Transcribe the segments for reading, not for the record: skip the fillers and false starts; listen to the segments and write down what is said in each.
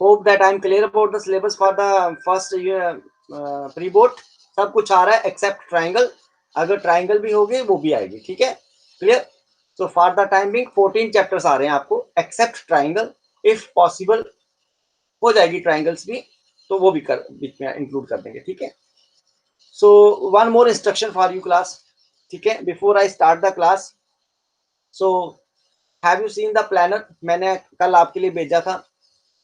Hope that I am clear about the syllabus for the first year pre board. सब कुछ आ रहा है accept triangle, अगर triangle भी होगी वो भी आएगी, ठीक है, clear. So for the time being 14 chapters आ रहे हैं आपको एक्सेप्ट ट्राइंगल, इफ पॉसिबल हो जाएगी ट्राइंगल्स भी तो वो भी बीच में इंक्लूड कर देंगे, ठीक है। So one more instruction for you class, ठीक है, before I start the class. So have you seen the planner, मैंने कल आपके लिए भेजा था।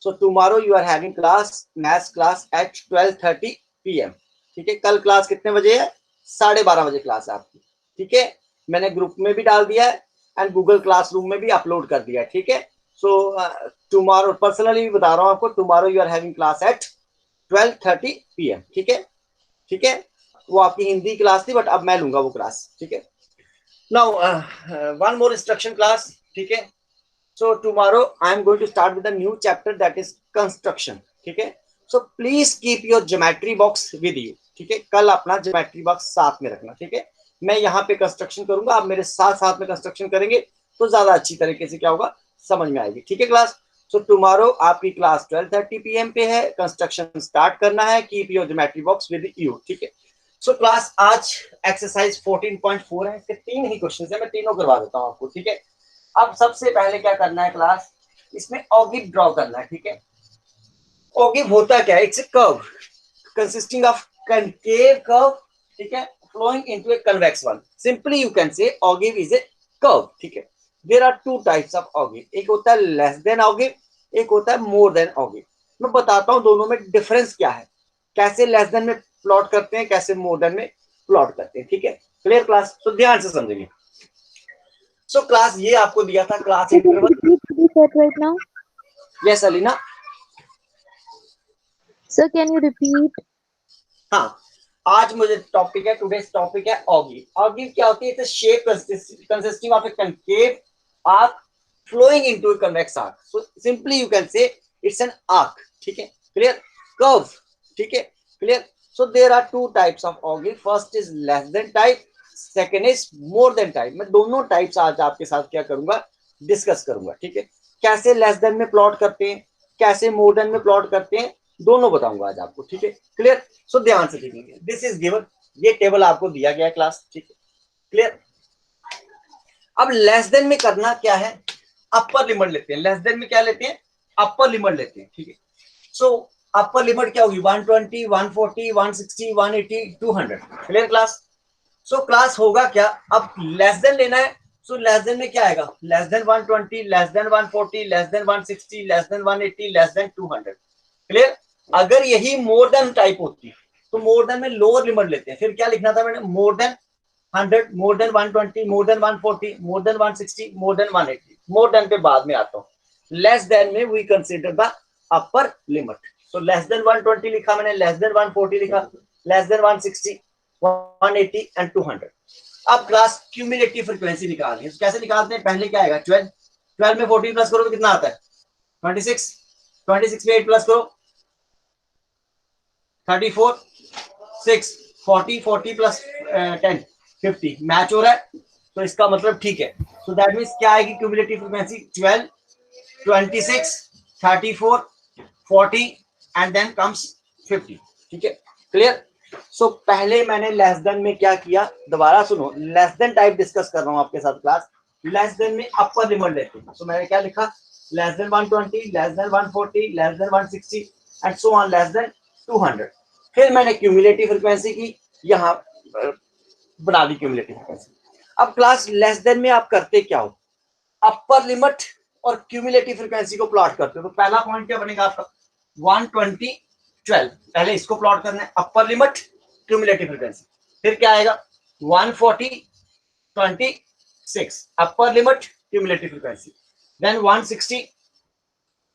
So tomorrow you are having class, maths class at 12:30 PM, ठीक है। कल क्लास कितने बजे है? 12:30 बजे क्लास है आपकी, ठीक है। मैंने ग्रुप में भी डाल दिया है एंड गूगल क्लासरूम में भी अपलोड कर दिया है, ठीक है। सो टुमारो पर्सनली बता रहा हूँ आपको, tomorrow you are having class at 12:30 PM, ठीक है, ठीक है। वो आपकी हिंदी क्लास थी बट अब मैं लूंगा वो क्लास, ठीक है। Now one more instruction class, ठीक है। So tomorrow I am going to start with a new chapter that is construction, ठीक है। So please keep your geometry box with you, ठीक है। कल अपना geometry box साथ में रखना, ठीक है। मैं यहाँ पे कंस्ट्रक्शन करूंगा, आप मेरे साथ साथ में कंस्ट्रक्शन करेंगे तो ज्यादा अच्छी तरीके से क्या होगा समझ में आएगी, ठीक है क्लास। सो टुमारो आपकी क्लास 12:30 PM पे है, कंस्ट्रक्शन स्टार्ट करना है, keep your geometry box with you, ठीक है। सो क्लास आज एक्सरसाइज 14.4 है, इसके 3 ही क्वेश्चन है, मैं तीनों करवा देता हूँ आपको, ठीक है। अब सबसे पहले क्या करना है क्लास, इसमें ऑगिव ड्रॉ करना है, ठीक है। ऑगिव होता क्या है? It's a curve consisting of concave curve, ठीक है, flowing into a convex one. Simply you can say ogive is a curve, ठीक है। There are two types of ogive, एक होता है लेस देन ऑगिव, एक होता है मोर देन ऑगिव। मैं बताता हूँ दोनों में डिफरेंस क्या है, कैसे लेस देन में प्लॉट करते हैं, कैसे मोर देन में प्लॉट करते हैं, ठीक है। Clear class? तो ध्यान से समझेंगे। सो क्लास ये आपको दिया था class interval. right now? Yes Alina. Sir, can you repeat? हाँ, आज मुझे टॉपिक है, टुडेस टॉपिक है ऑगिव। ऑगिव क्या होती है? It's a shape consisting of a concave arc flowing into a convex arc. So simply you can say it's an arc, ठीक है, क्लियर। कर्व, ठीक है, clear. So there are two types of ogive, first is less than type, second is more than type. मैं दोनों types आज आपके साथ क्या करूंगा डिस्कस करूंगा, ठीक है। कैसे लेस देन में प्लॉट करते हैं, कैसे मोर देन में प्लॉट करते हैं, दोनों बताऊंगा आज आपको, ठीक है, क्लियर। सो ध्यान से देखिए, दिस इज गिवन, ये टेबल आपको दिया गया क्लास, ठीक है, क्लियर। अब लेस देन में करना क्या है, अपर लिमिट लेते हैं। लेस देन में क्या लेते हैं? अपर लिमिट लेते हैं, ठीक है। सो अपर लिमिट क्या होगी? 120, 140, 160, 180, 200, क्लियर क्लास। सो क्लास होगा क्या, अब लेस देन लेना है। सो लेस देन में क्या आएगा? Less than 120, less than 140, less than 160, less than 180, less than 200, clear. अगर यही मोर देन टाइप होती तो मोर देन में लोअर लिमिट लेते हैं, फिर क्या लिखना था मैंने? More than 100, more than 120, more than 140, more than 160, more than 180। More than पे बाद में आता हूँ, लेस देन में we consider the upper limit. So less than 120 लिखा मैंने, लेस देन 140 लिखा, लेस देन 160, 180 एंड 200। अब क्लास क्यूमुलेटिव फ्रीक्वेंसी निकालनी है, कैसे निकालते हैं? पहले क्या आएगा? 12, 12 में 14 प्लस करो तो कितना आता है? 26, 26 में 8 प्लस करो 34, 6, 40, 40 प्लस 10, 50, मैच हो रहा है, तो इसका मतलब ठीक है। सो दैट मीन्स क्या आएगी cumulative frequency? 12, 26, 34, 40 and then comes 50, ठीक है, क्लियर। सो पहले मैंने लेस देन में क्या किया, दोबारा सुनो, लेस देन टाइप डिस्कस कर रहा हूं आपके साथ क्लास। लेस देन में अपर लिमिट लेते हैं, सो मैंने क्या लिखा? Less than 120, less than 140, less than 160 and so on less than 200। फिर मैंने क्यूमुलेटिव फ्रीक्वेंसी की, यहाँ बना दी क्यूमुलेटिव फ्रीक्वेंसी। अब क्लास लेस देन में आप करते क्या हो? अपर लिमिट और क्यूमुलेटिव फ्रीक्वेंसी को प्लॉट करते हो। तो पहला पॉइंट क्या बनेगा आपका? 120, 12, पहले इसको प्लॉट करना है, अपर लिमिट क्यूमुलेटिव फ्रीक्वेंसी। फिर क्या आएगा? 140, 26, upper limit cumulative frequency. Then 160,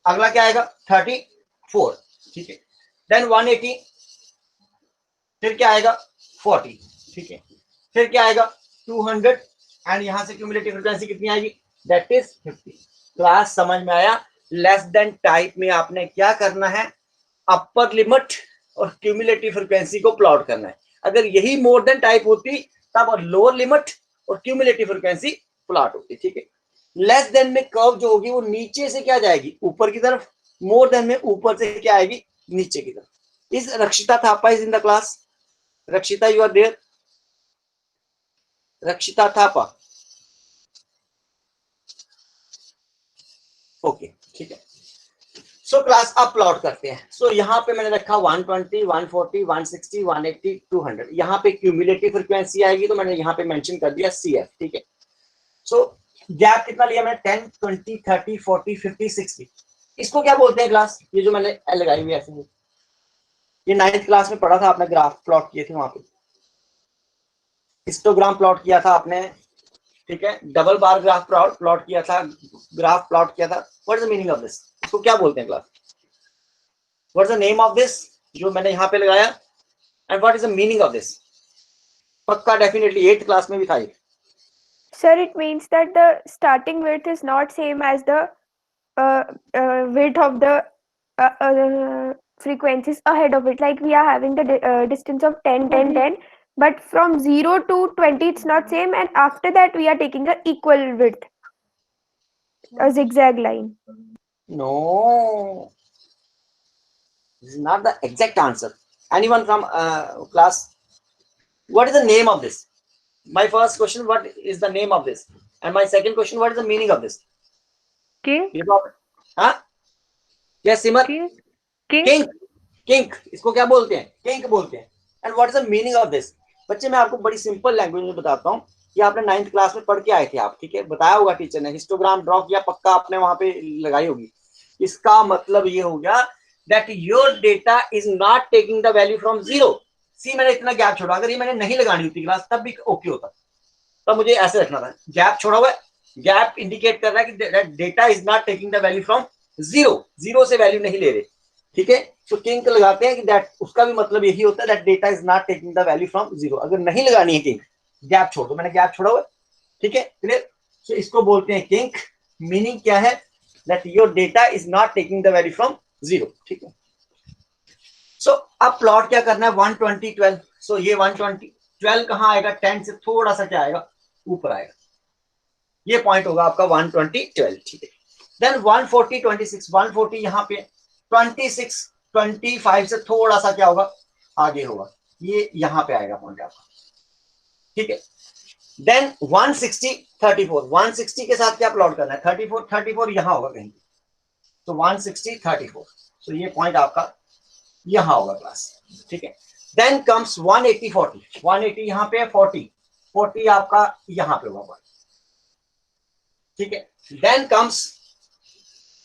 अगला क्या आएगा? 34, ठीक है। देन 180, फिर क्या आएगा? 40, ठीक है। फिर क्या आएगा? 200 एंड यहां से क्यूमुलेटिव फ्रीक्वेंसी कितनी आएगी? That is 50। क्लास समझ में आया? लेस देन टाइप में आपने क्या करना है? अपर लिमिट और क्यूमुलेटिव फ्रीक्वेंसी को प्लॉट करना है। अगर यही मोर देन टाइप होती तब लोअर लिमिट और क्यूमुलेटिव फ्रीक्वेंसी प्लॉट होती, ठीक है। लेस देन में कर्व जो होगी वो नीचे से क्या जाएगी? ऊपर की तरफ, मोर देन में ऊपर से क्या आएगी, नीचे की तरफ. इज रक्षिता Thapa is in the class? रक्षिता यू आर देयर? रक्षिता थापा. ओके ठीक है. सो क्लास अब प्लॉट करते हैं. सो यहाँ पे मैंने रखा 120, 140, 160, 180, 200. यहाँ पे क्यूमुलेटिव फ्रीक्वेंसी आएगी तो मैंने यहाँ पे मेंशन कर दिया CF. ठीक है. सो गैप कितना लिया मैंने? 10, 20, 30, 40, 50, 60. इसको क्या बोलते हैं क्लास? ये जो मैंने लगाई हुई ऐसे, ये 9th क्लास में पढ़ा था आपने, ग्राफ प्लॉट किए थे वहां पे, हिस्टोग्राम प्लॉट किया था आपने. ठीक है. डबल बार ग्राफ प्लॉट किया था, ग्राफ प्लॉट किया था. What is the meaning of this? इसको क्या बोलते हैं class? What is the name of this जो मैंने यहाँ पे लगाया, and what is the meaning of this? पक्का डेफिनेटली 8th क्लास में भी था. Sir, it means that the starting width is not same as the width of the frequencies ahead of it. Like we are having the distance of 10, 10, 10, but from 0 to 20 it's not same, and after that we are taking a equal width, a zigzag line. No, this is not the exact answer. Anyone from class? What is the name of this? My first question, what is the name of this? And my second question, what is the meaning of this? Kink. हाँ? Yes, Simar? Kink. Kink. इसको क्या बोलते हैं? Kink बोलते हैं. And what is the meaning of this? बच्चे मैं आपको बड़ी सिंपल लैंग्वेज में बताता हूँ. ये आपने 9th क्लास में पढ़ के आए थे आप. ठीक है. बताया होगा टीचर ने, हिस्टोग्राम ड्रॉ किया, पक्का आपने वहां पे लगाई होगी. इसका मतलब ये हो गया that your data is not taking the value from 0. सी मैंने इतना गैप छोड़ा, अगर ये मैंने नहीं लगानी होती क्लास तब भी ओके होता, तब मुझे ऐसे रखना था. गैप छोड़ा हुआ है, गैप इंडिकेट कर रहा है कि data is not taking the value from 0. 0 से वैल्यू नहीं ले रहे. ठीक है. तो किंक लगाते हैं कि दैट, उसका भी मतलब यही होता है that data is not taking the value from 0. अगर नहीं लगानी है किंक, गैप छोड़ दो. मैंने गैप छोड़ा हुआ है. ठीक है. क्लियर. तो इसको बोलते हैं किंक. मीनिंग क्या है? That your data is not taking the value from 0. ठीक है. सो अब प्लॉट क्या करना है? 120, 12. सो ये 120, 12 कहाँ आएगा? 10 से थोड़ा सा क्या आएगा? ऊपर आएगा. ये पॉइंट होगा आपका 120, 12. ठीक है. देन 140, 26. 140 यहाँ पे 26, 25 से थोड़ा सा क्या होगा? आगे होगा. ये यहाँ पे आएगा पॉइंट आपका. ठीक है. देन 160, 34. 160 के साथ क्या प्लॉट करना है? 34, 34 यहाँ होगा कहीं. तो 160, 34. तो ये पॉइंट आपका यहां होगा क्लास. ठीक है. Then comes 180, 40. 180 यहां पे है, 40, 40 आपका यहां पे होगा. ठीक है. Then comes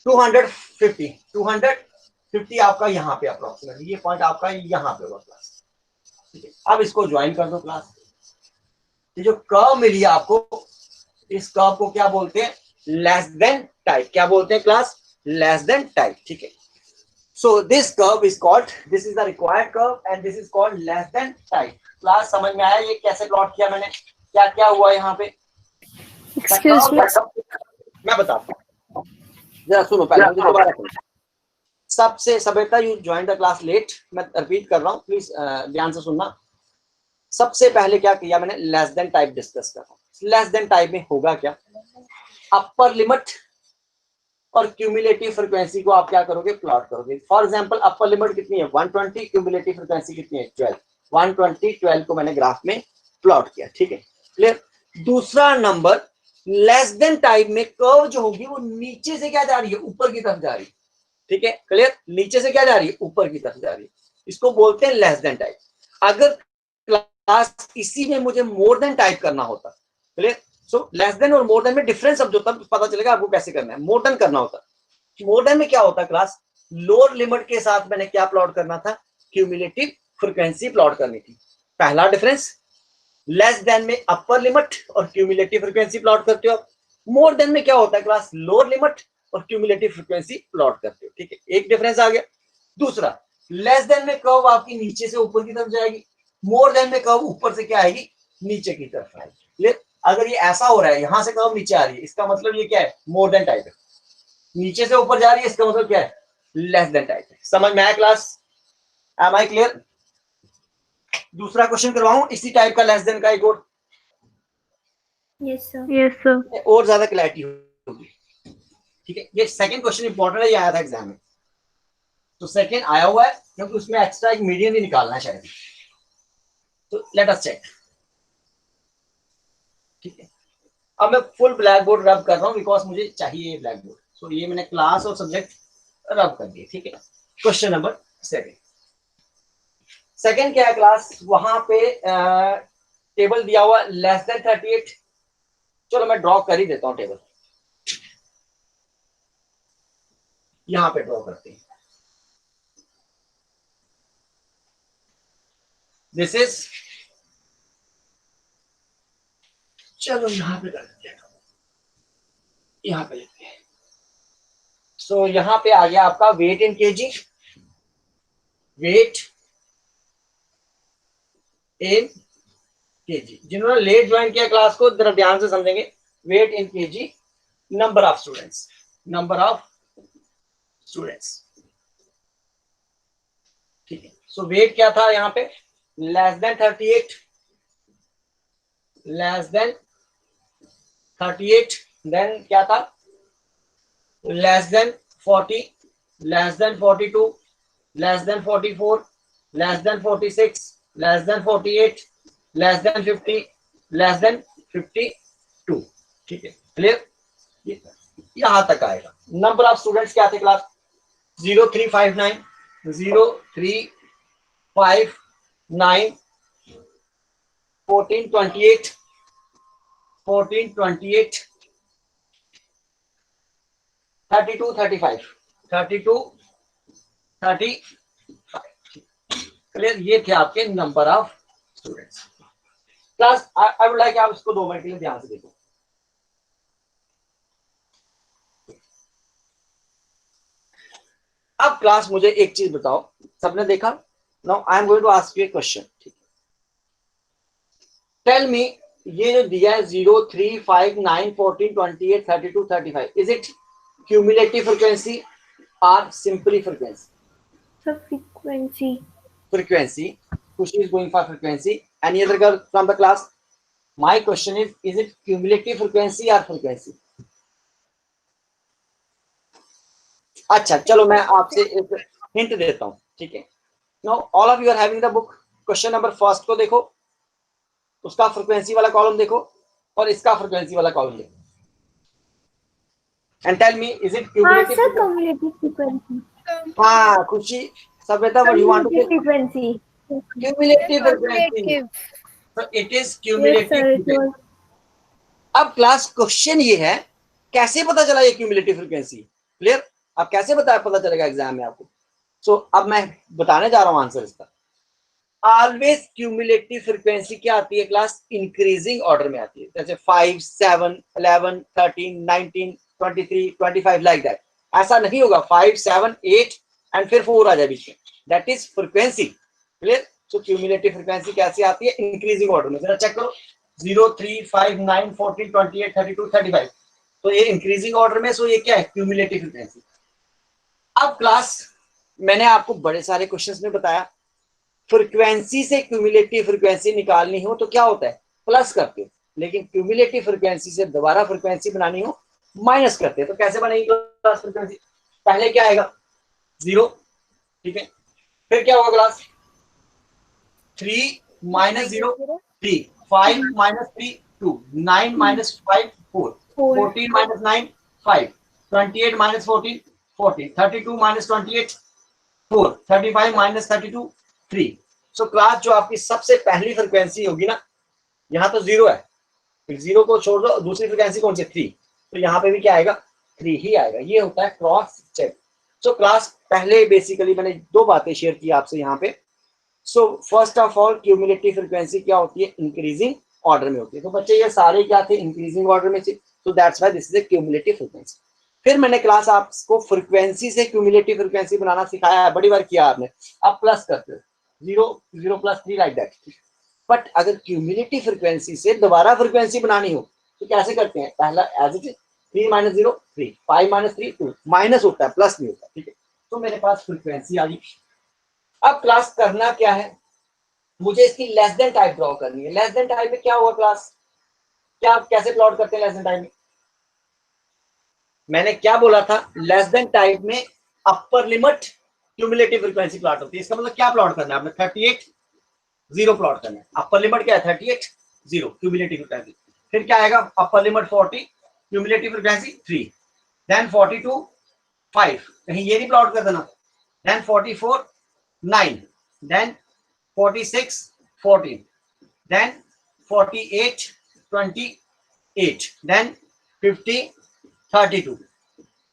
250. 250 आपका यहां पे अप्रोक्सीमेटली, ये पॉइंट आपका यहां पे होगा क्लास. ठीक है. अब इसको ज्वाइन कर दो क्लास. ये जो कर्व मिली आपको, इस कर्व को क्या बोलते हैं? Less than type. क्या बोलते हैं क्लास? Less than type. ठीक है. So this curve is called, this is the required curve and this is called less than type. Class समझ में आया ये कैसे प्लॉट किया मैंने? क्या क्या हुआ यहाँ पे? Excuse me. मैं बताता हूँ, जरा सुनो पहले, मुझे दोबारा सुनो. सबसे सबेटा you join the class late, मैं रिपीट कर रहा हूँ, प्लीज ध्यान से सुनना. सबसे पहले क्या किया मैंने? लेस देन टाइप डिस्कस कर रहा हूँ. लेस देन टाइप में होगा क्या? अपर लिमिट और क्यूमुलेटिव फ्रीक्वेंसी को आप क्या करोगे? प्लॉट करोगे. फॉर एग्जांपल अपर लिमिट कितनी है? 120. क्यूमुलेटिव फ्रीक्वेंसी कितनी है? 12. 120, 12 को मैंने ग्राफ में प्लॉट किया. ठीक है. क्लियर. दूसरा नंबर, लेस देन टाइप में कर्व जो होगी वो नीचे से क्या जा रही है? ऊपर की तरफ जा रही है. ठीक है. क्लियर. नीचे से क्या जा रही है? ऊपर की तरफ जा रही है. इसको बोलते हैं लेस देन टाइप. अगर क्लास इसी में मुझे मोर देन टाइप करना होता, क्लियर. सो लेस देन और मोर देन में डिफरेंस अब जो तब पता चलेगा आपको कैसे करना है. मोर देन करना होता, मोर देन में क्या होता है क्लास? लोअर लिमिट के साथ मैंने क्या प्लॉट करना था? क्यूमुलेटिव फ्रीक्वेंसी प्लॉट करनी थी. पहला डिफरेंस. लेस देन में अपर लिमिट और क्यूमुलेटिव फ्रीक्वेंसी प्लॉट करते हो. मोर देन में क्या होता है क्लास? लोअर लिमिट और क्यूमुलेटिव फ्रीक्वेंसी प्लॉट करते हो. ठीक है. एक डिफरेंस आ गया. दूसरा, लेस देन में कर्व आपकी नीचे से ऊपर की तरफ जाएगी. मोर देन में कर्व ऊपर से क्या आएगी? नीचे की तरफ आएगी. क्लियर. अगर ये ऐसा हो रहा है, यहां से कर्व नीचे आ रही है, इसका मतलब ये क्या है? मोर देन टाइप है. नीचे से ऊपर जा रही है, इसका मतलब क्या है? लेस देन टाइप है. समझ में आया क्लास? Am I clear? दूसरा क्वेश्चन करवाऊं इसी टाइप का, लेस देन का एक और. Yes sir. Yes sir. और ज्यादा क्लैरिटी होगी. ठीक है. ये सेकंड क्वेश्चन इंपॉर्टेंट है, ये आया था एग्जाम में. तो सेकेंड आया हुआ है क्योंकि उसमें एक्स्ट्रा एक मीडियन ही निकालना है शायद। तो लेट अस चेक। ठीक है, अब मैं फुल ब्लैक बोर्ड रब कर रहा हूँ बिकॉज मुझे चाहिए ये ब्लैक बोर्ड। सो ये मैंने क्लास और सब्जेक्ट रब कर दिए। ठीक है, क्वेश्चन नंबर सेकेंड। सेकेंड क्या है क्लास, वहां पे टेबल दिया हुआ लेस देन 38। चलो मैं ड्रॉ कर ही देता हूँ टेबल, यहां पे ड्रॉ करते हैं। दिस इज, चलो यहां पे कर देते हैं, यहां पे लेते हैं। सो यहां पे आ गया आपका weight in KG, weight in KG. जिन्होंने लेट ज्वाइन किया क्लास को जरा ध्यान से समझेंगे। Weight in KG, number of students, number of students. ठीक है, सो वेट क्या था यहाँ पे, less than 38, less than 38, then क्या था, less than 40, less than 42, less than 44, less than 46, less than 48, less than 50, less than 52। ठीक है, क्लियर, यहां तक आएगा। नंबर ऑफ स्टूडेंट्स क्या थे क्लास, 0359, 0359, 1428, 1428, 32, 35, 32, 35। क्लियर, ये थे आपके number of students. Class I would like आप इसको 2 मिनट के लिए ध्यान से देखो। अब क्लास मुझे एक चीज बताओ, सबने देखा, now I am going to ask you a question. Tell me, ये जो दिया है 0, 3, 5, 9, 14, 28, 32, 35, इज इट क्यूमुलेटिव फ्रीक्वेंसी और simply frequency? Frequency. Frequency. Kushi is going for frequency. Any other girl from the class? My question is it cumulative frequency or frequency? अच्छा चलो मैं आपसे एक हिंट देता हूँ। ठीक है, now all of you are having the book. Question number first को देखो, उसका फ्रीक्वेंसी वाला कॉलम देखो और इसका फ्रीक्वेंसी वाला कॉलम देखो and tell me is it cumulative? Sir, cumulative frequency. हाँ खुशी, Sabeta, what you want to say? Frequency. Cumulative frequency. So it is Yes, cumulative sir. It frequency. was. अब class question ये है, कैसे पता चला ये क्यूमुलेटिव फ्रीक्वेंसी? क्लियर, अब कैसे पता चलेगा एग्जाम में आपको? सो अब मैं बताने जा रहा हूं आंसर इसका। ऑलवेज क्यूमुलेटिव फ्रीक्वेंसी क्या आती है क्लास, इंक्रीजिंग ऑर्डर में आती है, जैसे 5, 7, 11, 13, 19, 23, 25 लाइक दैट। ऐसा नहीं होगा 5, 7, 8 एंड फिर 4 आ जाए बीच में, that is frequency. Clear, so cumulative frequency कैसी आती है, इंक्रीजिंग ऑर्डर में। जरा चेक करो, 0, 3, 5, 9, 14, 28, 32, 35, तो ये इंक्रीजिंग ऑर्डर में। सो ये क्या है, क्यूमुलेटिव फ्रीक्वेंसी। अब क्लास मैंने आपको बड़े सारे क्वेश्चंस में बताया, फ्रीक्वेंसी से क्यूमुलेटिव फ्रीक्वेंसी निकालनी हो तो क्या होता है, प्लस करते हो, लेकिन क्यूमुलेटिव फ्रीक्वेंसी से दोबारा फ्रीक्वेंसी बनानी हो माइनस करते हैं। तो कैसे बनेगी क्लास फ्रीक्वेंसी, पहले क्या आएगा, 0, ठीक है, फिर क्या होगा class, 3 minus 0, 3, 5 minus 3, 2, 9 minus 5, 4, 14 minus 9, 5, 28 minus 14, 14, 32 minus 28, 4, 35 minus 32, 3। So class जो आपकी सबसे पहली फ्रीक्वेंसी होगी ना, यहाँ तो 0 है, फिर 0 को छोड़ दो, दूसरी फ्रीक्वेंसी कौन सी, 3, तो यहाँ पे भी क्या आएगा, 3 ही आएगा। ये होता है क्रॉस चेक। सो क्लास पहले बेसिकली मैंने 2 बातें शेयर की आपसे यहाँ पे। So first of all cumulative frequency क्या होती है, इंक्रीजिंग ऑर्डर में होती है। तो बच्चे ये सारे क्या थे, इंक्रीजिंग ऑर्डर में थे, तो that's why this is a cumulative frequency. फिर मैंने क्लास आपको फ्रीक्वेंसी से क्यूमुलेटिव फ्रीक्वेंसी बनाना सिखाया है, बड़ी बार किया आपने। अब प्लस करते हो, 0, 0 प्लस 3 लाइक दैट। बट अगर क्यूमुलेटिव फ्रीक्वेंसी से दोबारा फ्रीक्वेंसी बनानी हो तो कैसे करते हैं, पहला as it is, 3 minus 0, 3, 5 minus 3, 2, minus होता है, प्लस नहीं होता। ठीक है, तो मेरे पास फ्रीक्वेंसी आ गई। अब क्लास करना क्या है, मुझे इसकी लेस देन टाइप ड्रॉ करनी है। लेस देन टाइप में क्या हुआ क्लास, क्या आप कैसे प्लॉट करते हैं लेस देन टाइप में, मैंने क्या बोला था, लेस देन टाइप में अपर लिमिट क्यूमुलेटिव फ्रीक्वेंसी प्लॉट होती है। इसका मतलब क्या प्लॉट करना है आपने, 38 0 प्लॉट करना है। अपर लिमिट क्या है 38 0 क्यूमुलेटिव फ्रीक्वेंसी। फिर क्या आएगा upper limit 40 cumulative frequency 3, then 42 5, कहीं ये नहीं प्लॉट कर देना, then 44 9, then 46 14, then 48 28, then 50 32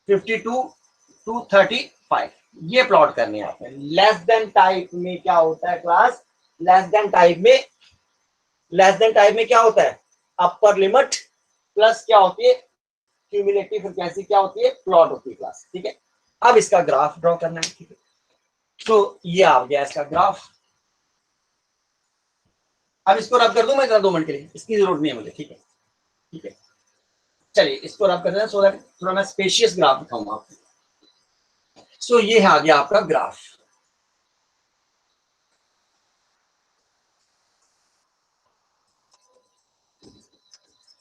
52 to 35, ये प्लॉट करने हैं आपने। लेस देन टाइप में क्या होता है क्लास, लेस देन टाइप में क्या होता है, अपर लिमिट प्लस क्या होती है क्यूमुलेटिव फ्रीक्वेंसी क्या होती है प्लॉट होती है क्लास। ठीक है, अब इसका ग्राफ ड्रॉ करना है। ठीक है, तो ये आ गया इसका ग्राफ। अब इसको रब कर दूं मैं 2 मिनट के लिए, इसकी जरूरत नहीं है मुझे। ठीक है, ठीक है, चलिए इसको रब कर देना सो दैट थोड़ा मैं स्पेशियस ग्राफ दिखाऊंगा आपको। सो ये आ गया आपका ग्राफ।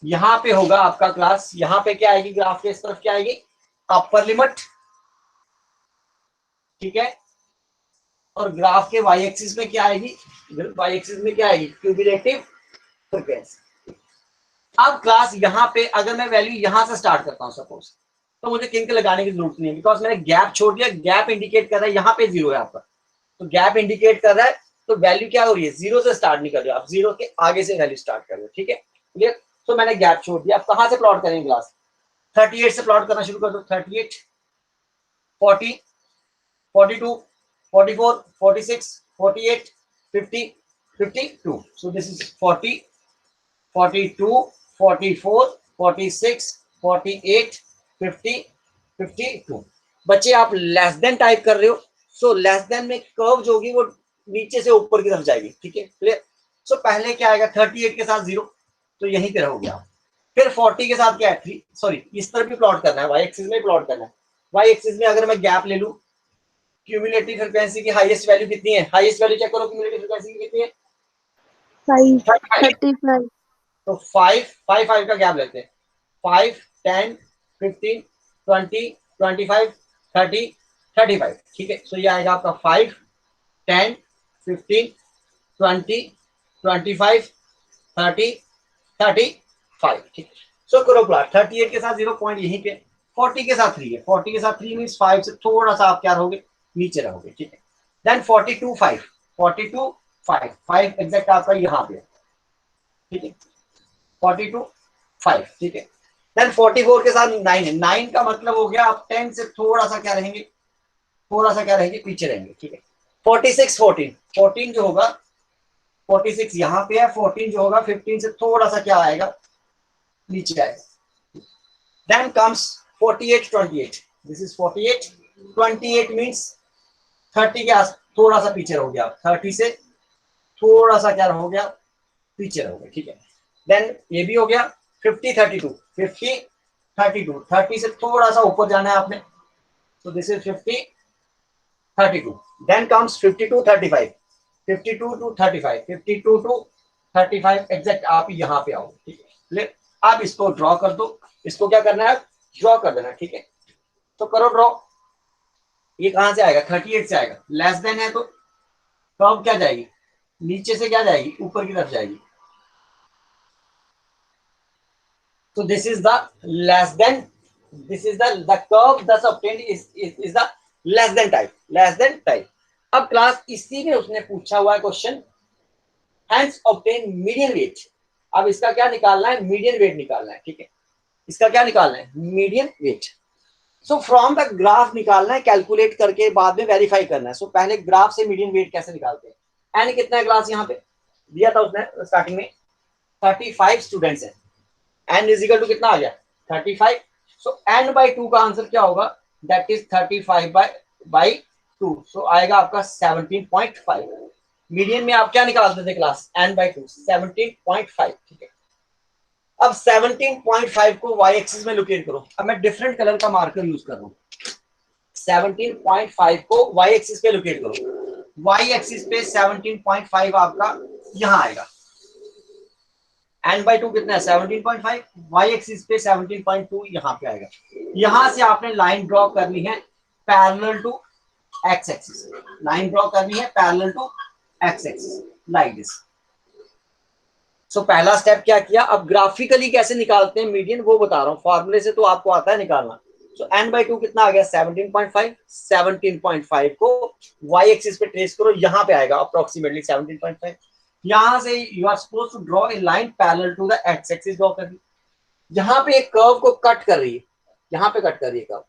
यहां पे होगा आपका क्लास, यहां पे क्या आएगी ग्राफ के इस तरफ क्या आएगी अपर लिमिट, ठीक है, और ग्राफ के वाई एक्सिस में क्या आएगी, वाई एक्सिस में क्या आएगी क्यूमुलेटिव फ्रीक्वेंसी। अब क्लास यहां पे अगर मैं वैल्यू यहां से स्टार्ट करता हूं सपोज, तो मुझे किंक लगाने की जरूरत नहीं है, बिकॉज मैंने गैप छोड़ दिया। गैप इंडिकेट कर रहा है यहाँ पे 0 है आपका, तो गैप इंडिकेट कर रहा है, तो वैल्यू क्या हो रही है 0 से स्टार्ट नहीं कर रहे हो आप, 0 के आगे से वैल्यू स्टार्ट कर रहे हो। ठीक है, क्लियर। तो मैंने गैप छोड़ दिया। अब कहां से प्लॉट करेंगे क्लास, 38 से प्लॉट करना शुरू कर दो। 38 40 42 44 46 48 50 52, so this is 40 42 44 46 48 50 52। बच्चे आप लेस देन टाइप कर रहे हो, सो लेस देन में कर्व जो होगी वो नीचे से ऊपर की तरफ जाएगी। ठीक है, क्लियर। सो पहले क्या आएगा 38 के साथ 0, तो यहीं पे रहोगे आप। फिर 40 के साथ क्या है 3, सॉरी इस तरफ भी प्लॉट करना है, वाई एक्सिस में प्लॉट करना है। वाई एक्सिस में अगर मैं गैप ले लूं, क्यूमुलेटिव फ्रीक्वेंसी की हाईएस्ट वैल्यू कितनी है, हाईएस्ट वैल्यू चेक करो क्यूमुलेटिव फ्रीक्वेंसी की कितनी है 35 तो 5 का गैप लेते हैं, 5 10 15 20 25 30 35। ठीक है, सो ये आएगा आपका 5 10 15 20 25 30 35। ठीक है, सो करो प्लॉट 38 के साथ 0 पॉइंट यहीं पे, 40 के साथ 3 है, 40 के साथ 3 मींस 5 से थोड़ा सा आप क्या रहोगे नीचे रहोगे। ठीक है, देन 42 5 42 5 5 एग्जैक्ट आपका यहाँ पे। ठीक है, 42 5। ठीक है, देन 44 के साथ 9 है, 9 का मतलब हो गया आप 10 से थोड़ा सा क्या रहेंगे, थोड़ा सा क्या रहेंगे पीछे रहेंगे। ठीक है, 46 14 14 जो होगा 46 यहाँ पे है, 14 जो होगा 15 से थोड़ा सा क्या आएगा नीचे आएगा। Then comes 48 28, this is 48 28 means 30 के आस थोड़ा सा पीछे रहोगे आप, 30 से थोड़ा सा क्या रहोगे आप पीछे रहोगे। ठीक है, देन ये भी हो गया 50 32 50 32, 30 से थोड़ा सा ऊपर जाना है आपने, so this is 50 32, then comes 52 35 52 to 35 52 to 35 exact आप यहाँ पे आओ। ठीक है, क्लियर। आप इसको ड्रॉ कर दो, इसको क्या करना है ड्रॉ कर देना। ठीक है, तो करो ड्रॉ। ये कहां से आएगा 38 से आएगा, लेस देन है तो अब क्या जाएगी नीचे से क्या जाएगी ऊपर की तरफ जाएगी। So this is the less than, this is the curve thus obtained is the less than type, less than type। अब क्लास इसी में उसने पूछा हुआ है question, hence obtain median weight। अब इसका क्या निकालना है मीडियन वेट निकालना है। ठीक है, इसका क्या निकालना है median weight. So from the graph निकालना है, कैलकुलेट करके बाद में वेरीफाई करना है। सो पहले ग्राफ से मीडियन वेट कैसे निकालते हैं। एन कितना है क्लास यहाँ पे दिया था उसने स्टार्टिंग में 35 स्टूडेंट्स हैं, n इज इक्वल टू कितना आ गया 35। सो n by 2 का आंसर क्या होगा दैट इज 35 by 2, सो आएगा आपका 17.5। मीडियन में आप क्या निकालते थे क्लास n by 2 17.5। ठीक है, अब 17.5 को y एक्सिस में लोकेट करो। अब मैं डिफरेंट कलर का मार्कर यूज कर रहा हूँ। 17.5 को y एक्सिस पे लोकेट करो, y एक्सिस पे 17.5 आपका यहाँ आएगा, n by 2 कितना है 17.5, y एक्सिस पे 17.2 यहाँ पे आएगा। यहां से आपने लाइन ड्रॉ करनी है parallel to X axis, line draw करनी है parallel to X axis like this. So पहला स्टेप क्या किया, अब ग्राफिकली कैसे निकालते हैं मीडियन वो बता रहा हूँ, फॉर्मूले से तो आपको आता है निकालना। सो n/2 कितना आ गया 17.5, 17.5 को y एक्सिस पे ट्रेस करो, यहाँ पे आएगा अप्रोक्सीमेटली 17.5। यहाँ से you are suppose to draw a line parallel to the X axis draw करनी, यहाँ पे एक कर्व को कट कर रही है, यहाँ पे कट कर रही है कर्व,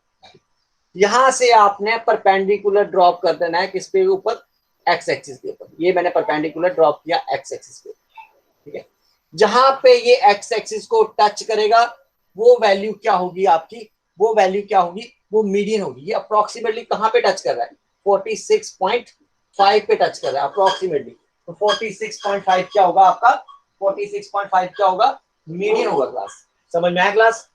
यहाँ से आपने परपेंडिकुलर ड्रॉप कर देना है किस पे ऊपर, एक्स एक्सिस के ऊपर। ये मैंने परपेंडिकुलर ड्रॉप किया एक्स एक्सिस पे, ठीक है। जहां पे ये एक्स एक्सिस को टच करेगा वो वैल्यू क्या होगी आपकी, वो वैल्यू क्या होगी, वो मीडियन होगी। ये अप्रोक्सीमेटली कहां पे टच कर रहा है, 46.5 पे टच कर रहा है अप्रोक्सीमेटली। तो 46.5 क्या होगा आपका, 46.5 क्या होगा, मीडियन होगा क्लास। समझ में आया क्लास।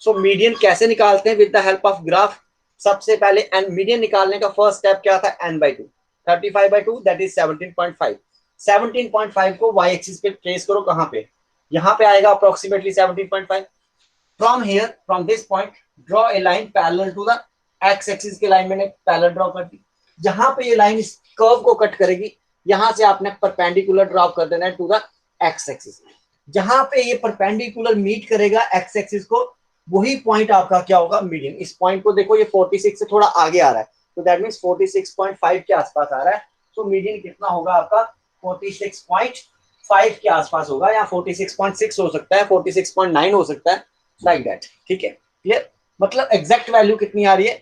सो मीडियन कैसे निकालते हैं, with the help of graph. सबसे पहले एन मीडियन निकालने का फर्स्ट स्टेप क्या था, n/2, 35/2 दैट इज 17.5। 17.5 को y एक्सिस पे ट्रेस करो, कहां पे, यहां पे आएगा approximately 17.5। From here, from this point draw a line parallel to the X axis की लाइन मैंने पैरेलल ड्रॉ कर दी। जहां पे ये लाइन इस कर्व को कट करेगी, यहां से आपने परपेंडिकुलर ड्रॉ कर देना है टू द एक्स एक्सिस। जहां पे ये परपेंडिकुलर मीट करेगा एक्स एक्सिस को, वही पॉइंट आपका क्या होगा, मीडियन। इस पॉइंट को देखो, ये 46 से थोड़ा आगे आ रहा है, तो दैट मींस 46.5 के आसपास आ रहा है। तो मीडियन कितना होगा आपका, 46.5 के आसपास होगा, या 46.6 हो सकता है, 46.9 हो सकता है, लाइक दैट। ठीक है, क्लियर। मतलब एग्जैक्ट वैल्यू कितनी आ रही है,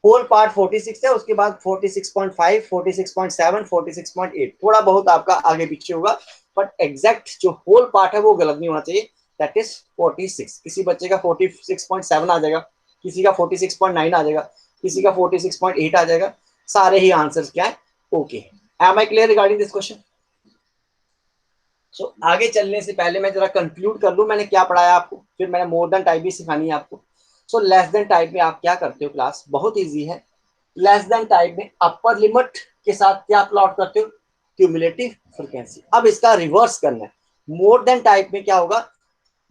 होल पार्ट 46 है, उसके बाद 46.5, 46.7, 46.8, थोड़ा बहुत आपका आगे पीछे होगा, बट एग्जैक्ट जो होल पार्ट है वो गलत नहीं होना चाहिए, दैट इज 46। किसी बच्चे का 46.7 आ जाएगा, किसी का 46.9 आ जाएगा, किसी का 46.8 आ जाएगा, सारे ही आंसर्स क्या है, okay. Am I clear regarding this question. So आगे चलने से पहले मैं जरा कंक्लूड कर लूं मैंने क्या पढ़ाया आपको, फिर मैंने मोर देन टाइप भी सिखानी है आपको। सो लेस देन टाइप में आप क्या करते हो क्लास, बहुत इजी है। लेस देन टाइप में अपर लिमिट के साथ क्या प्लॉट करते हो, क्यूमुलेटिव फ्रीक्वेंसी। अब इसका रिवर्स करना है, मोर देन टाइप में क्या होगा,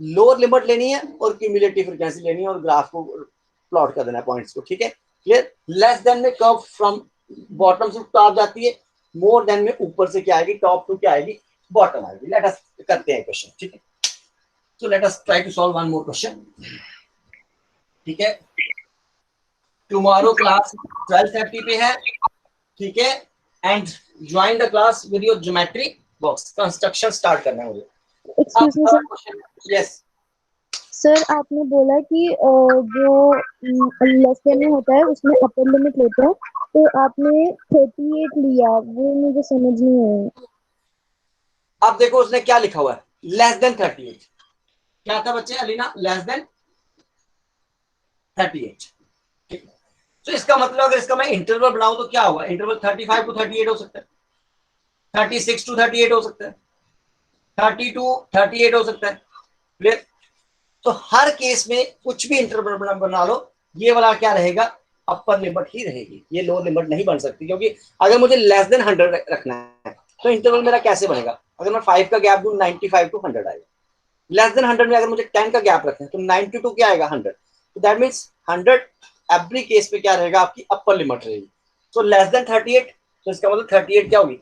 लोअर लिमिट लेनी है और क्यूमुलेटिव फ्रीक्वेंसी लेनी है और ग्राफ को प्लॉट कर देना है पॉइंट्स को, ठीक है, क्लियर। लेस देन में कर्व फ्रॉम बॉटम से टॉप जाती है, मोर देन में ऊपर से क्या आएगी, टॉप टू क्या आएगी, बॉटम आएगी। लेट अस करते हैं क्वेश्चन, ठीक है। So let us try to solve one more question, ठीक है। टुमारो क्लास 12:30 पे है, ठीक है, and join the class with your geometry box. Construction start करना है मुझे। Excuse me sir, yes sir आपने बोला कि जो लेसन में होता है उसमें अपर लिमिट लेते हैं, तो आपने 38 लिया, वो मुझे समझ नहीं आया। अब देखो उसने क्या लिखा हुआ है, लेस देन 38। क्या था बच्चे अलीना, लेस देन 38, ठीक है। तो इसका मतलब अगर इसका मैं इंटरवल बनाऊं तो क्या होगा, इंटरवल 35 टू 38 हो सकता है, 36 टू 38 हो सकता है, 30 टू 38 हो सकता है, क्लियर। तो हर केस में कुछ भी इंटरवल बना लो, ये वाला क्या रहेगा, अपर लिमिट ही रहेगी, ये लोअर लिमिट नहीं बन सकती। क्योंकि अगर मुझे लेस देन 100 रखना है तो इंटरवल मेरा कैसे बनेगा, अगर मैं 5 का गैप दूं 95 टू 100 आएगा। लेस देन 100 में अगर मुझे 10 का गैप रखना है तो 92 क्या आएगा, 100। तो दैट मीन्स 100 एवरी केस पे क्या रहेगा, आपकी अपर लिमिट रहेगी। सो लेस देन 38, तो इसका मतलब 38 क्या होगी,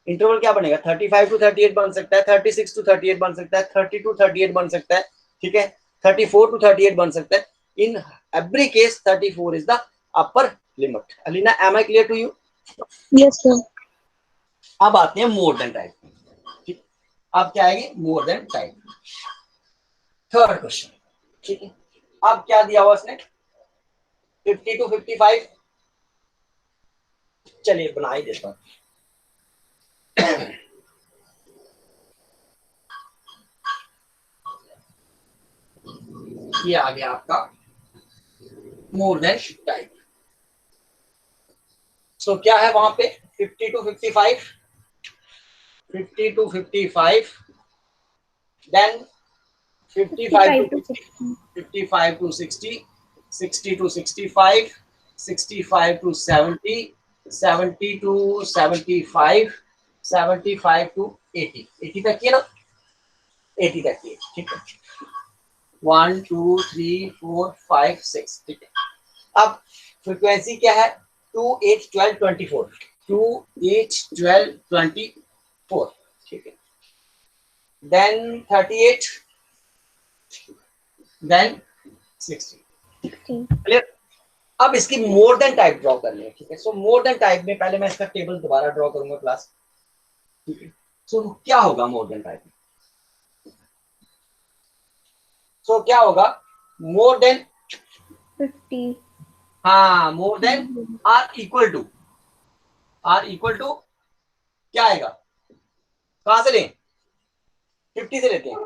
इंटरवल क्या बनेगा, 35 टू 38 बन सकता है, 36 टू 38 बन सकता है, 30 टू 38 बन सकता है, ठीक है, 34 टू 38 बन सकता है। In every case 34 is the upper limit. Alina am I clear to you? Yes sir. अब आते हैं मोर देन टाइप, ठीक। अब क्या आएगी, मोर देन टाइप, थर्ड क्वेश्चन, ठीक है। अब क्या दिया हुआ उसने, 50 टू 55, चलिए बना ही देता हूं। ये आ गया आपका मोर देन टाइप। सो क्या है वहां पे, 50 टू 55, 50 टू 55, देन 55 to 60, 55 to 60, 60 to 65, 65 to 70, 70 to 75, 75 to 80, 80 तक ये ना, 80 तक ये, ठीक है। 1 2 3 4 5 6, ठीक है। अब फ्रीक्वेंसी क्या है, 2 8 12 24 2 8 12 24 ठीक है, देन 38 देन 60 क्लियर। अब इसकी मोर देन टाइप ड्रॉ करनी है, ठीक है। सो मोर देन टाइप में पहले मैं इसका टेबल दोबारा ड्रॉ करूंगा क्लास, ठीक है। सो क्या होगा मोर देन टाइप में, सो क्या होगा मोर देन 50, हाँ more than or equal to क्या आएगा, कहां से लें, 50 से लेते हैं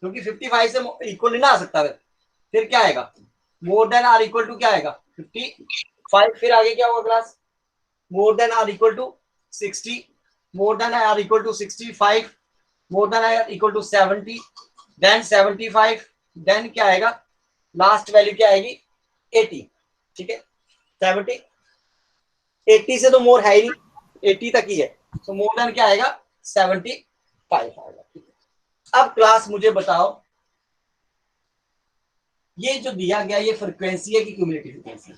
क्योंकि 55 से इक्वल नहीं ना आ सकता, फिर क्या आएगा more than or equal to क्या आएगा 55, फिर आगे क्या होगा class more than or equal to 60, more than or equal to 65, more than or equal to 70, then 75, then क्या आएगा लास्ट वैल्यू क्या आएगी 80, ठीक है। 70 80 से तो मोर है ही नहीं, 80 तक ही है, तो मोर देन क्या आएगा 75 आएगा, ठीक है। अब क्लास मुझे बताओ ये जो दिया गया ये फ्रीक्वेंसी है कि cumulative frequency,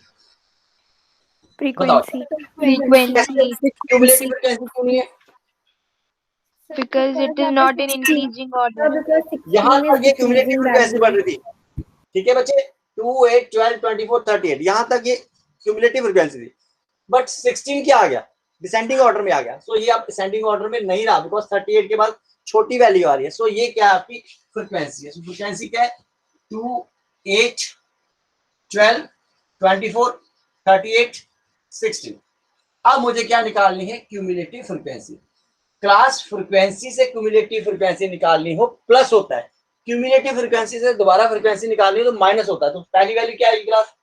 frequency, cumulative frequency क्यों नहीं है, because it is not in increasing order. यहाँ तक ये क्यूमुलेटिव फ्रीक्वेंसी बढ़ रही थी, ठीक है बच्चे 2 8 12 24 38 यहाँ तक ये क्यूमुलेटिव फ्रीक्वेंसी थी, बट 16 क्या आ गया डिसेंडिंग ऑर्डर में आ गया। सो ये अब डिसेंडिंग ऑर्डर में नहीं रहा बिकॉज 38 के बाद छोटी वैल्यू आ रही है। सो ये क्या है आपकी फ्रीक्वेंसी है। सो फ्रीक्वेंसी क्या है 2 8 12 24 38 16। अब मुझे क्या निकालनी है क्यूमुलेटिव फ्रीक्वेंसी। क्लास फ्रीक्वेंसी से क्यूमुलेटिव फ्रीक्वेंसी निकालनी हो प्लस होता है, क्यूमुलेटिव फ्रीक्वेंसी से दोबारा फ्रीक्वेंसी निकालनी हो तो माइनस होता है। तो पहली वैल्यू क्या आएगी क्लास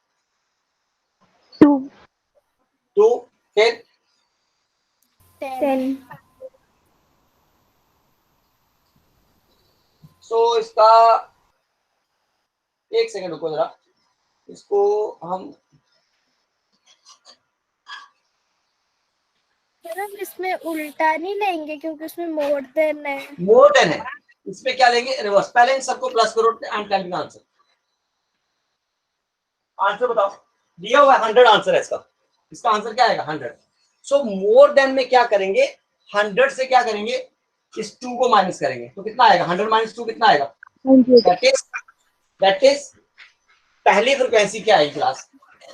2 फिर 10, सो इसका एक सेकंड रुको जरा, इसको हम इसमें उल्टा नहीं लेंगे क्योंकि उसमें मोर देन है। मोर देन है, इसमें क्या लेंगे रिवर्स। पहले इन सबको प्लस करो एंड कैलकुलेट आंसर। आंसर बताओ, दिया हुआ है 100 आंसर है इसका, इसका आंसर क्या आएगा 100। सो मोर देन में क्या करेंगे 100 से क्या करेंगे इस 2 को माइनस करेंगे तो कितना आएगा 100 माइनस 2 कितना आएगा, दैट इज पहली फ्रीक्वेंसी क्या आएगी क्लास,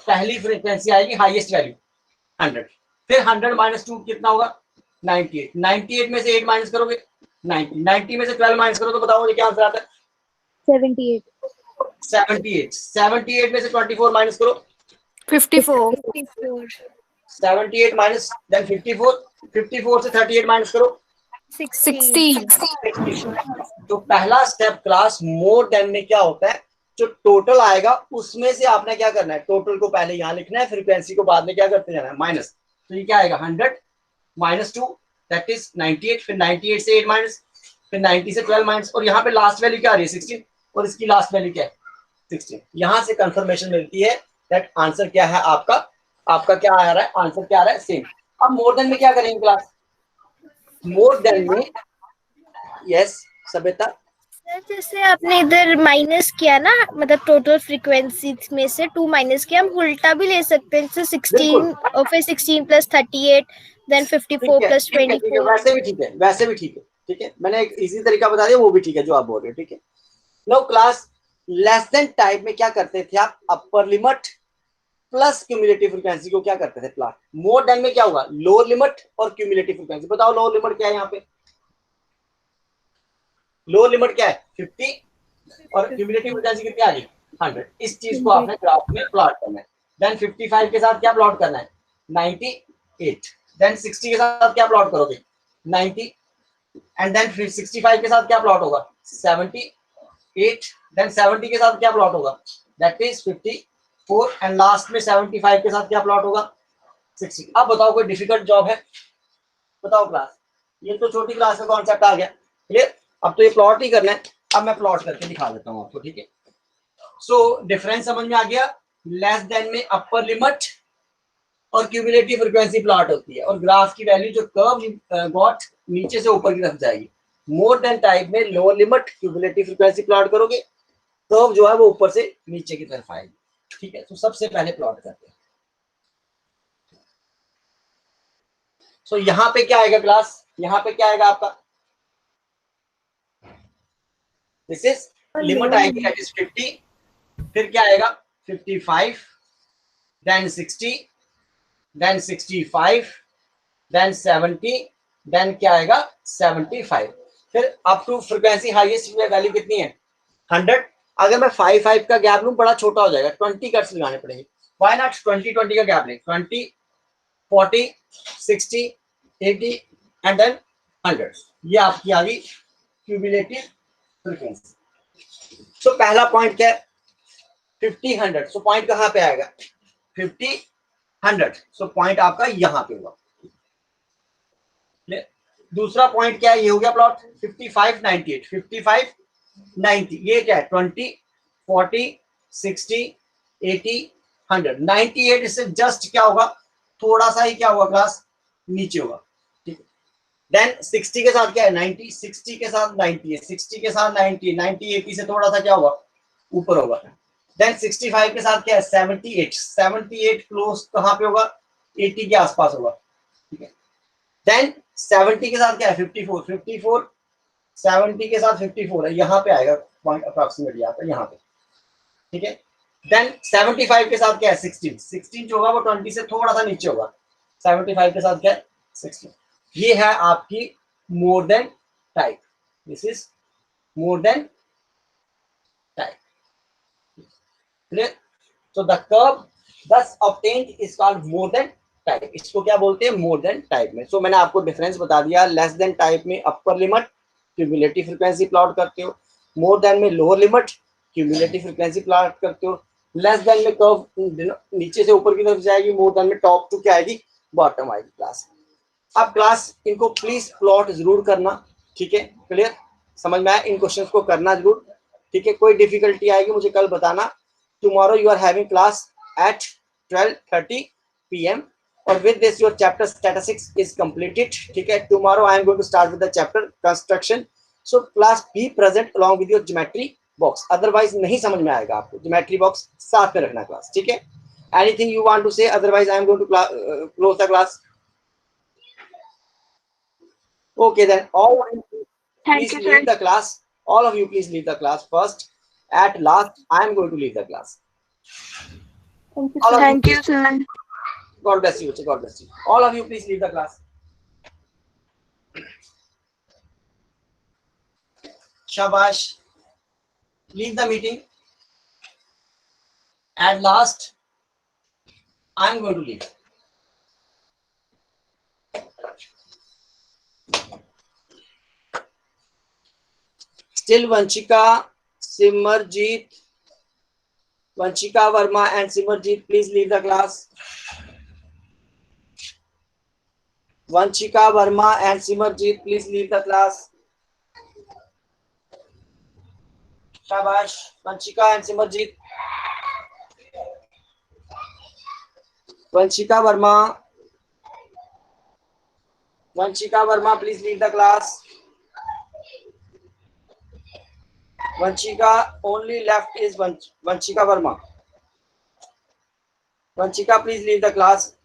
पहली फ्रीक्वेंसी आएगी हाईएस्ट वैल्यू 100, फिर 100 माइनस 2 कितना होगा 98, 98 में से 8 माइनस करोगे 90, 90 में से 12 माइनस करो तो बताओ मुझे क्या आंसर आता है 78 78, 78 में से 24 माइनस करो 54, 78 माइनस देन 54, 54 से 38 माइनस करो 60, तो पहला स्टेप क्लास मोर देन में क्या होता है जो टोटल आएगा उसमें से आपने क्या करना है टोटल को पहले यहाँ लिखना है, फ्रीक्वेंसी को बाद में क्या करते जाना है माइनस। तो ये क्या आएगा 100 माइनस 2 दैट इज 98, फिर 98 से 8 माइनस, फिर 90 से 12 माइनस, और यहाँ पे लास्ट वैल्यू क्या आ रही है 16 और इसकी लास्ट वैल्यू क्या है 16। यहाँ से कंफर्मेशन मिलती है दैट आंसर क्या है आपका क्या आ रहा है आंसर क्या आ रहा है सेम। अब मोर देन में क्या करेंगे क्लास, मोर देन में यस सभ्यता जैसे आपने इधर माइनस किया ना, मतलब टोटल फ्रीक्वेंसी में से 2 माइनस किया, हम उल्टा भी ले सकते हैं जैसे 16 और फिर 16 प्लस 38 देन 54 प्लस 24। वैसे भी ठीक है, वैसे भी ठीक है, ठीक है। मैंने एक इजी तरीका बता दिया वो भी ठीक है जो आप बोल रहे हो, ठीक है। No class less than type में क्या करते थे आप upper limit plus cumulative frequency को क्या करते थे प्लॉट। मोर देन में क्या होगा लोअर लिमिट और क्यूमुलेटिव फ्रीक्वेंसी। बताओ लोअर लिमिट क्या है यहाँ पे, लोअर लिमिट क्या है 50 और क्यूमुलेटिव फ्रीक्वेंसी कितनी आ गई 100। इस चीज को आपने ग्राफ में प्लॉट करना है। देन 55 के साथ क्या प्लॉट करना है 98, देन 60 के साथ क्या प्लॉट करोगे 90, एंड देन फिर 65 के साथ क्या प्लॉट होगा 78, देन 70 के साथ क्या प्लॉट होगा दैट इज 54, एंड लास्ट में 75 के साथ क्या प्लॉट होगा 60। अब बताओ कोई डिफिकल्ट जॉब है, बताओ क्लास। ये तो छोटी क्लास का कॉन्सेप्ट आ गया क्लियर। अब तो ये प्लॉट ही करना है, अब मैं प्लॉट करके दिखा देता हूँ आपको, ठीक है। सो डिफरेंस समझ में आ गया, लेस देन में अपर लिमिट और क्यूमुलेटिव फ्रीक्वेंसी प्लॉट होती है और ग्राफ की वैल्यू जो कर्व गॉट नीचे से ऊपर की तरफ जाएगी। मोर देन टाइप में lower limit cumulative frequency plot करोगे, कर्व जो है वो ऊपर से नीचे की तरफ आएगी, ठीक है। तो सबसे पहले प्लॉट करते हैं, सो यहाँ पे क्या आएगा क्लास, यहाँ पे क्या आएगा आपका, दिस इज लिमिट आएगी दैट इज 50, फिर क्या आएगा 55, देन 60, देन 65, देन 70, देन क्या आएगा 75, फिर up to frequency highest value कितनी है 100। अगर मैं 5 का गैप लूं बड़ा छोटा हो जाएगा, 20 कट्स लगाने पड़ेंगे, व्हाई नॉट 20 का गैप लें, 20, 40, 60, 80 एंड देन 100, ये आपकी आ गई क्यूमुलेटिव फ्रीक्वेंसी। सो पहला पॉइंट क्या है 50, 100, सो पॉइंट कहां पे आएगा 50, 100, सो पॉइंट आपका यहां पे होगा। दूसरा पॉइंट क्या है, ये हो गया प्लॉट 55, 98, 55, 90, ये क्या है 20, 40, 60, 80, 100, 98 इससे जस्ट क्या होगा, थोड़ा सा ही क्या होगा क्लास नीचे होगा, ठीक है। देन 60 के साथ क्या है 90, 60 के साथ 90 है, 60 के साथ 90, 90 80 से थोड़ा सा क्या होगा ऊपर होगा। देन 65 के साथ क्या है 78, 78 क्लोज कहां पे होगा 80 के आसपास होगा, ठीक है। देन 70 के साथ क्या है 54, 54, 70 के साथ 54 है, यहाँ पे आएगा पॉइंट अप्रोक्सीमेटली आपका यहाँ पे, ठीक है। देन 75 के साथ क्या है 16, 16 जो होगा वो 20 से थोड़ा सा नीचे होगा, 75 के साथ क्या है 16, ये है आपकी मोर than type, this is more than type, clear. So the curve thus obtained is called more than type, इसको क्या बोलते हैं मोर देन टाइप में। सो मैंने आपको डिफरेंस बता दिया, लेस देन टाइप में अपर लिमिट क्यूमुलेटिव फ्रीक्वेंसी प्लॉट करते हो, मोर देन में lower limit cumulative frequency plot करते हो, लेस देन में कर्व नीचे से ऊपर की तरफ जाएगी, मोर देन में टॉप टू क्या आएगी बॉटम आएगी क्लास। अब क्लास इनको प्लीज प्लॉट जरूर करना, ठीक है, क्लियर, समझ में आया, इन क्वेश्चन को करना जरूर, ठीक है। कोई डिफिकल्टी आएगी मुझे कल बताना। Tomorrow you are having class at 12:30 PM और with this your chapter statistics is completed, ठीक है। tomorrow I am going to start with the chapter construction, so class be present along with your geometry box, otherwise नहीं समझ में आएगा आपको, geometry box साथ में रखना क्लास, ठीक है। anything you want to say, otherwise I am going to close the class, okay then all please leave the class, all of you please leave the class first, at last I am going to leave the class. Thank you sir. God bless you. God bless you. All of you, please leave the class. Shabash. Leave the meeting. At last, I am going to leave. Still Vanchika, Simarjeet, Vanchika Verma and Simarjeet, please leave the class. Vanchika Verma and Simarjeet, please leave the class. Shabash, Vanchika and Simarjeet. Vanchika Verma. Vanchika Verma, please leave the class. Vanchika, only left is Vanchika Verma. Vanchika, please leave the class.